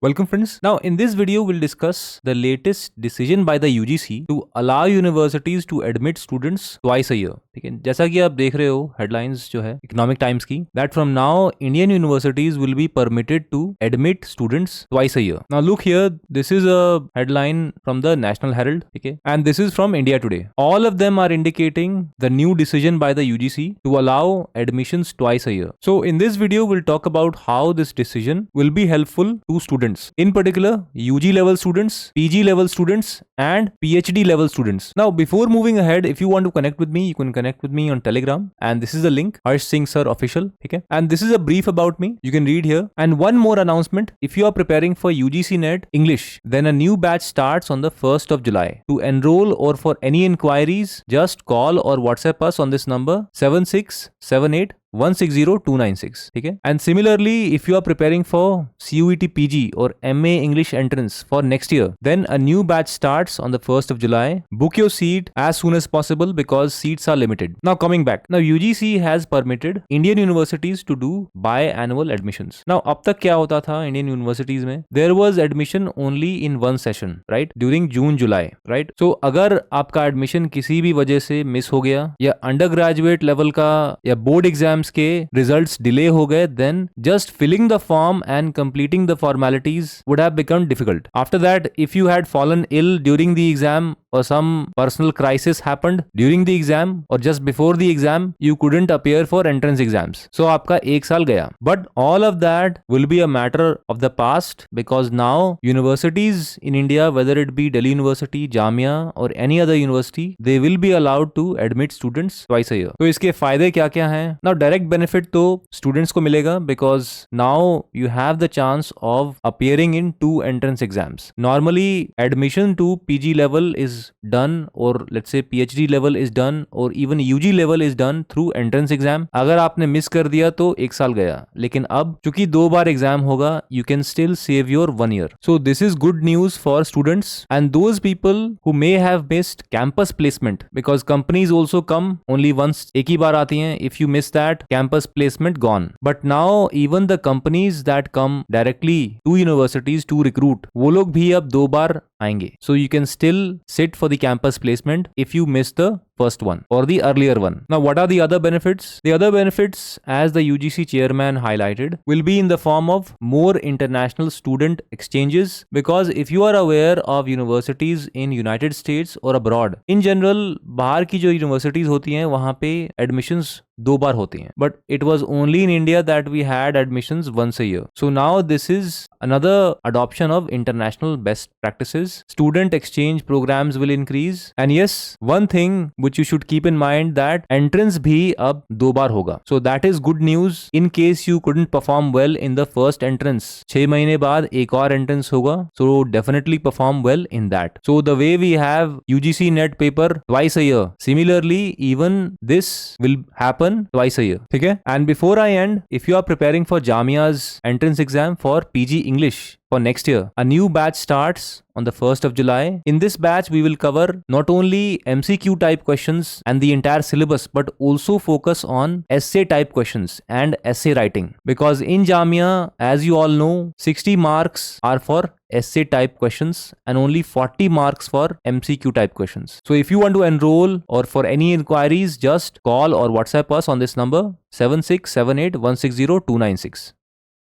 Welcome friends. Now in this video we'll discuss the latest decision by the UGC to allow universities to admit students twice a year. ठीक है, जैसा कि आप देख रहे हो हेडलाइंस जो है इकोनॉमिक टाइम्स की, that from now Indian universities will be permitted to admit students twice a year. Now look here, this is a headline from the National Herald, ठीक है, and this is from India Today. All of them are indicating the new decision by the UGC to allow admissions twice a year. So in this video we'll talk about how this decision will be helpful to students. In particular, UG level students, PG level students, and PhD level students. Now, before moving ahead, if you want to connect with me, you can connect with me on Telegram, and this is the link, Harsh Singh Sir Official. Okay, and this is a brief about me. You can read here. And one more announcement: if you are preparing for UGC NET English, then a new batch starts on the 1st of July. To enroll or for any inquiries, just call or WhatsApp us on this number 7678 160296. ठीक है, and similarly if you are preparing for CUET PG or MA English entrance for next year, then a new batch starts on the 1st of July. Book your seat as soon as possible because seats are limited. Now coming back, now UGC has permitted Indian universities to do biannual admissions. Now अब तक क्या होता था Indian universities में, there was admission only in one session, right, during June July, right? So अगर आपका admission किसी भी वजह से मिस हो गया या undergraduate level का या board exams के रिजल्ट्स डिले हो गए, then just filling the form and completing the formalities would have become difficult. After that, if you had fallen ill during the exam or some personal crisis happened during the exam or just before the exam, you couldn't appear for entrance exams. So आपका एक साल गया. But all of that will be a matter of the past because now universities in India, whether it be Delhi University, Jamia or any other university, they will be allowed to admit students twice a year. तो इसके फायदे क्या क्या हैं? Now direct benefit तो students को मिलेगा because now you have the chance of appearing in 2 entrance exams. Normally admission to PG level is done or let's say PhD level is done or even UG level is done through entrance exam. अगर आपने miss कर दिया तो एक साल गया, लेकिन अब चूंकि 2 बार एग्जाम होगा, you can still save your 1 year. So this is good news for students and those people who may have missed campus placement because companies also come only once, एक ही बार आती हैं. If you miss that, campus placement gone. But now even the companies that come directly to universities to recruit, वो लोग भी अब 2 बार आएंगे. So you can still sit for the campus placement if you miss the first one or the earlier one. Now what are the other benefits? The other benefits, as the UGC chairman highlighted, will be in the form of more international student exchanges because if you are aware of universities in United States or abroad, in general बाहर की जो universities होती हैं वहाँ पे admissions 2 बार होती हैं, but it was only in India that we had admissions once a year. So now this is another adoption of international best practices. Student exchange programs will increase, and yes, one thing which you should keep in mind that entrance भी अब 2 बार होगा. So that is good news in case you couldn't perform well in the first entrance. 6 महीने बाद एक और entrance होगा, so definitely perform well in that. So the way we have UGC NET paper twice a year, similarly even this will happen twice a year. ठीक है? And before I end, if you are preparing for Jamia's entrance exam for PG English for next year, a new batch starts on the 1st of July. In this batch, we will cover not only MCQ type questions and the entire syllabus, but also focus on essay type questions and essay writing. Because in Jamia, as you all know, 60 marks are for essay type questions and only 40 marks for MCQ type questions. So if you want to enroll or for any inquiries, just call or WhatsApp us on this number 7678 160296.